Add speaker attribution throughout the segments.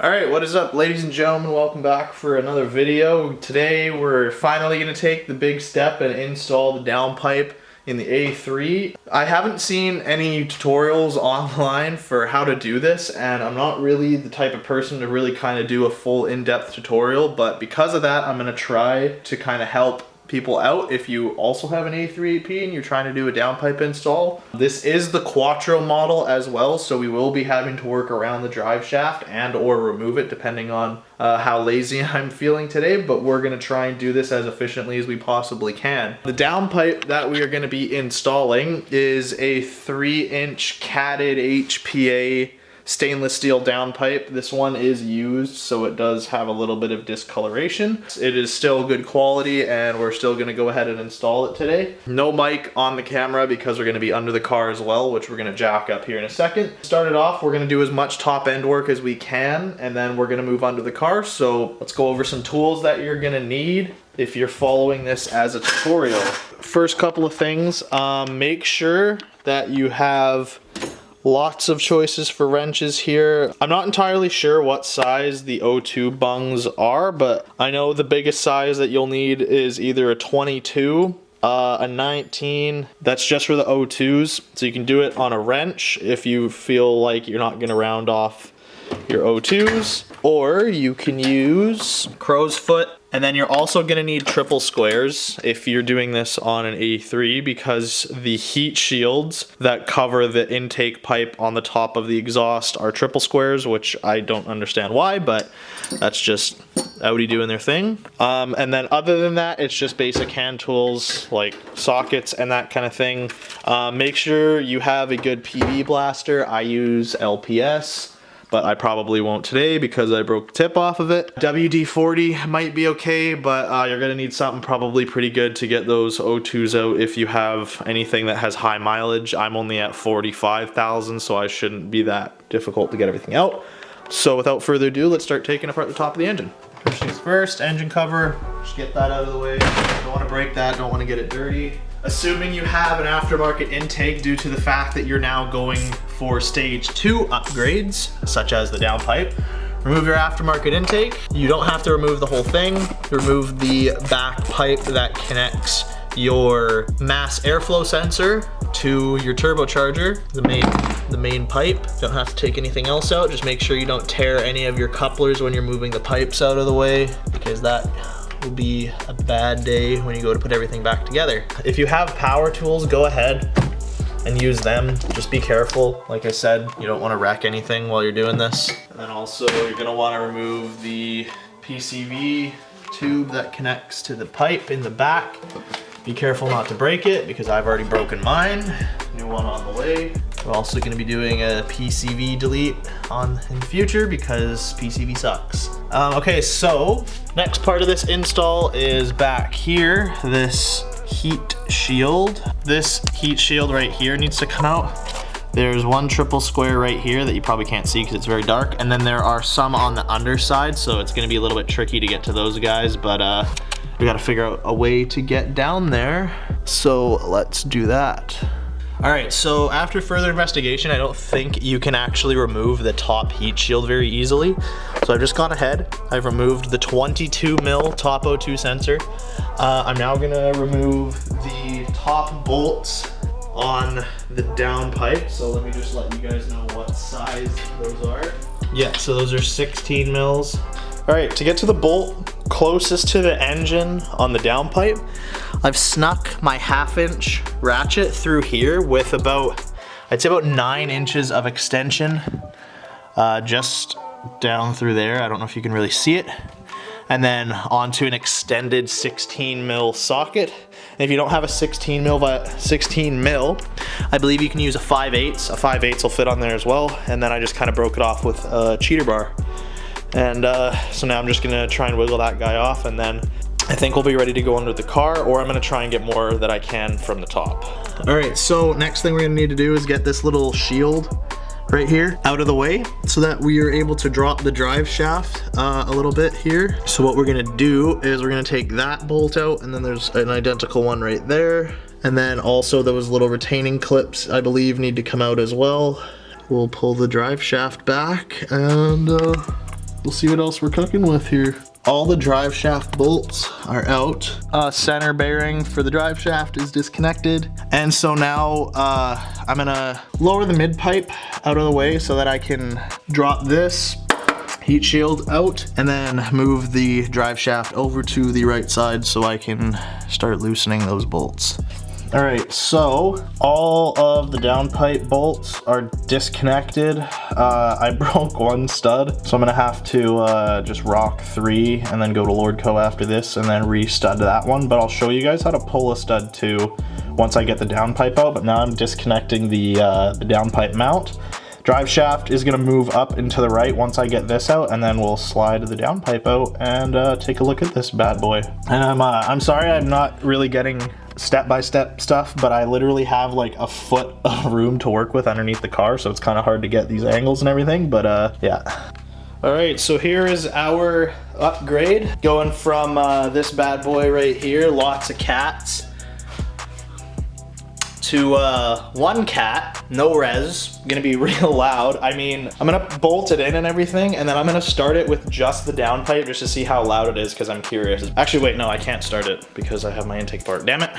Speaker 1: Alright, what is up, ladies and gentlemen? Welcome back for another video. Today we're finally going to take the big step and install the downpipe in the A3. I haven't seen any tutorials online for how to do this, and I'm not really the type of person to really kind of do a full in-depth tutorial, but because of that I'm going to try to kind of help people out if you also have an A3 AP and you're trying to do a downpipe install. This is the Quattro model as well, so we will be having to work around the drive shaft and or remove it depending on how lazy I'm feeling today, but we're going to try and do this as efficiently as we possibly can. The downpipe that we are going to be installing is a 3-inch catted HPA stainless steel downpipe. This one is used, so it does have a little bit of discoloration. It is still good quality and we're still gonna go ahead and install it today. No mic on the camera because we're gonna be under the car as well, which we're gonna jack up here in a second. Start it off, we're gonna do as much top end work as we can and then we're gonna move under the car. So let's go over some tools that you're gonna need if you're following this as a tutorial. First couple of things, make sure that you have lots of choices for wrenches here. I'm not entirely sure what size the O2 bungs are, but I know the biggest size that you'll need is either a 22, a 19, that's just for the O2s. So you can do it on a wrench if you feel like you're not gonna round off your O2s, or you can use crow's foot. And then you're also gonna need triple squares if you're doing this on an A3, because the heat shields that cover the intake pipe on the top of the exhaust are triple squares, which I don't understand why, but that's just Audi doing their thing. And then other than that, it's just basic hand tools like sockets and that kind of thing. Make sure you have a good PV blaster. I use LPS, but I probably won't today because I broke the tip off of it. WD-40 might be okay, but you're gonna need something probably pretty good to get those O2s out if you have anything that has high mileage. I'm only at 45,000, so I shouldn't be that difficult to get everything out. So without further ado, let's start taking apart the top of the engine. First things first, engine cover. Just get that out of the way. Don't wanna break that, don't wanna get it dirty. Assuming you have an aftermarket intake due to the fact that you're now going for stage 2 upgrades, such as the downpipe, remove your aftermarket intake. You don't have to remove the whole thing. Remove the back pipe that connects your mass airflow sensor to your turbocharger, the main pipe. Don't have to take anything else out. Just make sure you don't tear any of your couplers when you're moving the pipes out of the way, because that will be a bad day when you go to put everything back together. If you have power tools, go ahead and use them. Just be careful. Like I said, you don't want to wreck anything while you're doing this. And then also you're going to want to remove the PCV tube that connects to the pipe in the back. Be careful not to break it because I've already broken mine. New one on the way. We're also going to be doing a PCV delete in the future because PCV sucks. Okay, so next part of this install is back here, this heat shield. This heat shield right here needs to come out. There's one triple square right here that you probably can't see because it's very dark, and then there are some on the underside, so it's going to be a little bit tricky to get to those guys, but we got to figure out a way to get down there, so let's do that. Alright, so after further investigation, I don't think you can actually remove the top heat shield very easily. So I've just gone ahead, I've removed the 22mm top O2 sensor. I'm now gonna remove the top bolts on the downpipe. So let me just let you guys know what size those are. Yeah, so those are 16 mils. Alright, to get to the bolt closest to the engine on the downpipe, I've snuck my 1/2-inch ratchet through here with I'd say about 9 inches of extension just down through there. I don't know if you can really see it. And then onto an extended 16mm socket. And if you don't have a 16mm, I believe you can use a 5/8. A 5/8 will fit on there as well. And then I just kind of broke it off with a cheater bar. And so now I'm just gonna try and wiggle that guy off, and then I think we'll be ready to go under the car, or I'm gonna try and get more that I can from the top. All right, so next thing we're gonna need to do is get this little shield right here out of the way so that we are able to drop the drive shaft a little bit here. So what we're gonna do is we're gonna take that bolt out, and then there's an identical one right there. And then also those little retaining clips, I believe, need to come out as well. We'll pull the drive shaft back and we'll see what else we're cooking with here. All the drive shaft bolts are out. Center bearing for the drive shaft is disconnected. And so now I'm gonna lower the mid pipe out of the way so that I can drop this heat shield out and then move the drive shaft over to the right side so I can start loosening those bolts. All right, so all of the downpipe bolts are disconnected. I broke one stud, so I'm gonna have to just rock 3 and then go to Lordco after this and then re-stud that one. But I'll show you guys how to pull a stud too once I get the downpipe out. But now I'm disconnecting the downpipe mount. Drive shaft is gonna move up and to the right once I get this out, and then we'll slide the downpipe out and take a look at this bad boy. And I'm sorry I'm not really getting step-by-step stuff, but I literally have like a foot of room to work with underneath the car, so it's kind of hard to get these angles and everything, but yeah. All right, so here is our upgrade, going from this bad boy right here, lots of cats, to 1 cat, no res, gonna be real loud. I mean, I'm gonna bolt it in and everything, and then I'm gonna start it with just the downpipe just to see how loud it is, because I'm curious. Actually, wait, no, I can't start it because I have my intake part, damn it.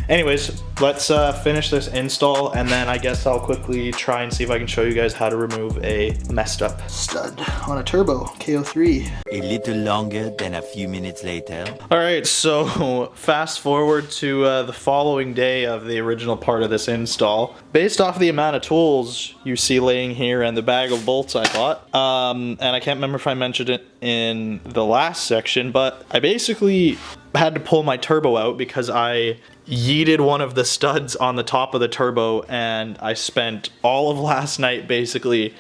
Speaker 1: Anyways, let's finish this install, and then I guess I'll quickly try and see if I can show you guys how to remove a messed up stud on a turbo KO3.
Speaker 2: A little longer than a few minutes later.
Speaker 1: All right, so fast forward to the following day of the original part of this install. Based off the amount of tools you see laying here and the bag of bolts I bought, and I can't remember if I mentioned it in the last section, but I basically had to pull my turbo out because I yeeted one of the studs on the top of the turbo, and I spent all of last night basically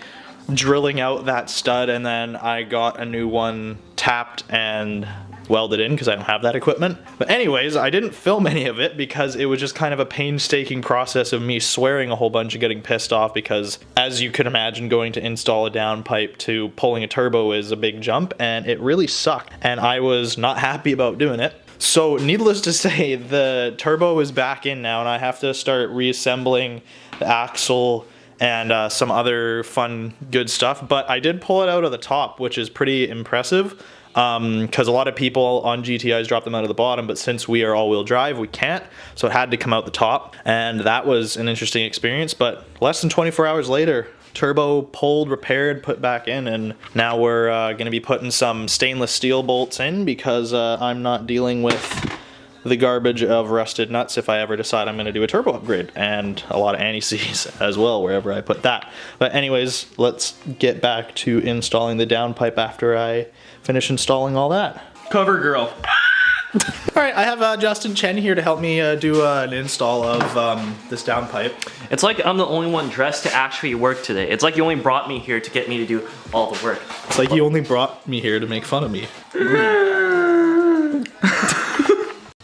Speaker 1: drilling out that stud, and then I got a new one tapped and welded in because I don't have that equipment. But anyways, I didn't film any of it because it was just kind of a painstaking process of me swearing a whole bunch and getting pissed off, because as you can imagine, going to install a downpipe to pulling a turbo is a big jump, and it really sucked, and I was not happy about doing it. So needless to say, the turbo is back in now, and I have to start reassembling the axle and some other fun, good stuff. But I did pull it out of the top, which is pretty impressive, because a lot of people on GTIs drop them out of the bottom, but since we are all-wheel drive, we can't, so it had to come out the top, and that was an interesting experience. But less than 24 hours later, turbo pulled, repaired, put back in, and now we're gonna be putting some stainless steel bolts in because I'm not dealing with the garbage of rusted nuts if I ever decide I'm gonna do a turbo upgrade, and a lot of anti-seize as well wherever I put that. But anyways, let's get back to installing the downpipe after I finish installing all that. Cover girl. All right, I have Justin Chen here to help me do an install of this downpipe.
Speaker 3: It's like I'm the only one dressed to actually work today. It's like you only brought me here to get me to do all the work.
Speaker 1: It's like you only brought me here to make fun of me.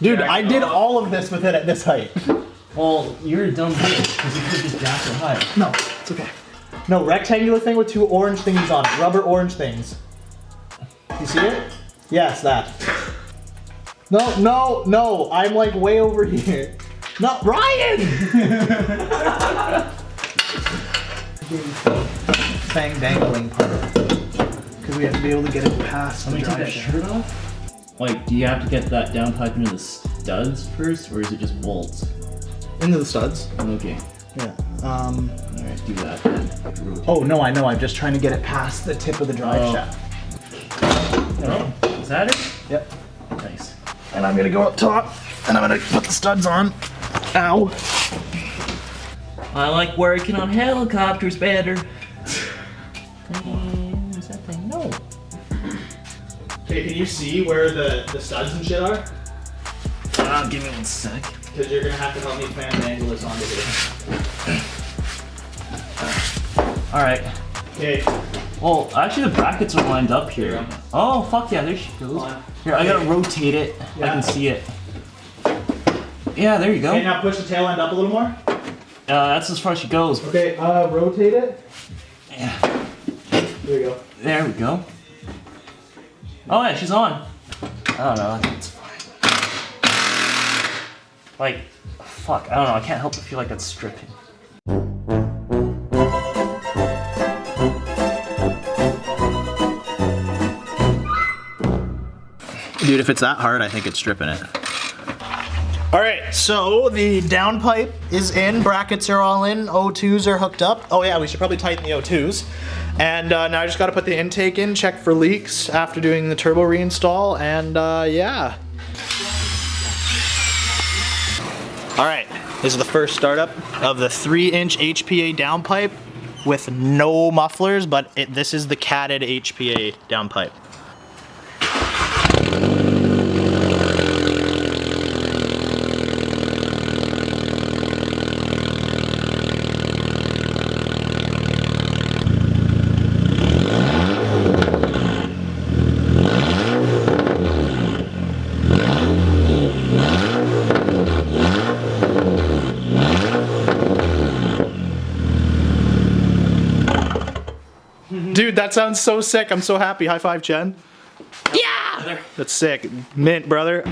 Speaker 1: Dude, I did all of this with it at this height.
Speaker 3: Well, you're a dumb bitch because you could just jack so high.
Speaker 1: No, it's okay. No, rectangular thing with 2 orange thingies on it. Rubber orange things. You see it? Yes, that. No, no, no. I'm like way over here. No, Ryan! Fang dangling part. Because we have to be able to get it past the drive shaft.
Speaker 4: Shirt off? Like, do you have to get that downpipe into the studs first, or is it just bolts?
Speaker 1: Into the studs.
Speaker 4: Okay.
Speaker 1: Yeah.
Speaker 4: Alright, do that then. Rotate.
Speaker 1: Oh, no, I know. I'm just trying to get it past the tip of the drive shaft.
Speaker 4: Oh, is that it?
Speaker 1: Yep.
Speaker 4: Nice.
Speaker 1: And I'm gonna go up top, and I'm gonna put the studs on. Ow.
Speaker 4: I like working on helicopters better. Where's that thing? No.
Speaker 1: Okay, can you see where the studs and shit are?
Speaker 4: Give me 1 sec.
Speaker 1: Because you're gonna have to help me fan angle this onto here.
Speaker 4: Alright.
Speaker 1: Okay.
Speaker 4: Well, actually the brackets are lined up here.
Speaker 1: Yeah.
Speaker 4: Oh, fuck yeah, there she goes. Here, I gotta rotate it.
Speaker 1: Yeah.
Speaker 4: I can see it. Yeah, there you go.
Speaker 1: Okay, now push the tail end up a little more.
Speaker 4: That's as far as she goes.
Speaker 1: Okay, rotate it.
Speaker 4: Yeah.
Speaker 1: There we go.
Speaker 4: There we go. Oh yeah, she's on. I don't know, I think it's fine. Like, fuck, I don't know, I can't help but feel like it's stripping.
Speaker 1: Dude, if it's that hard, I think it's stripping it. All right, so the downpipe is in, brackets are all in, O2s are hooked up. Oh yeah, we should probably tighten the O2s. And now I just gotta put the intake in, check for leaks after doing the turbo reinstall, and yeah. All right, this is the first startup of the 3-inch HPA downpipe with no mufflers, but this is the catted HPA downpipe. Dude, that sounds so sick. I'm so happy. High five, Chen. Yeah! That's sick. Mint, brother.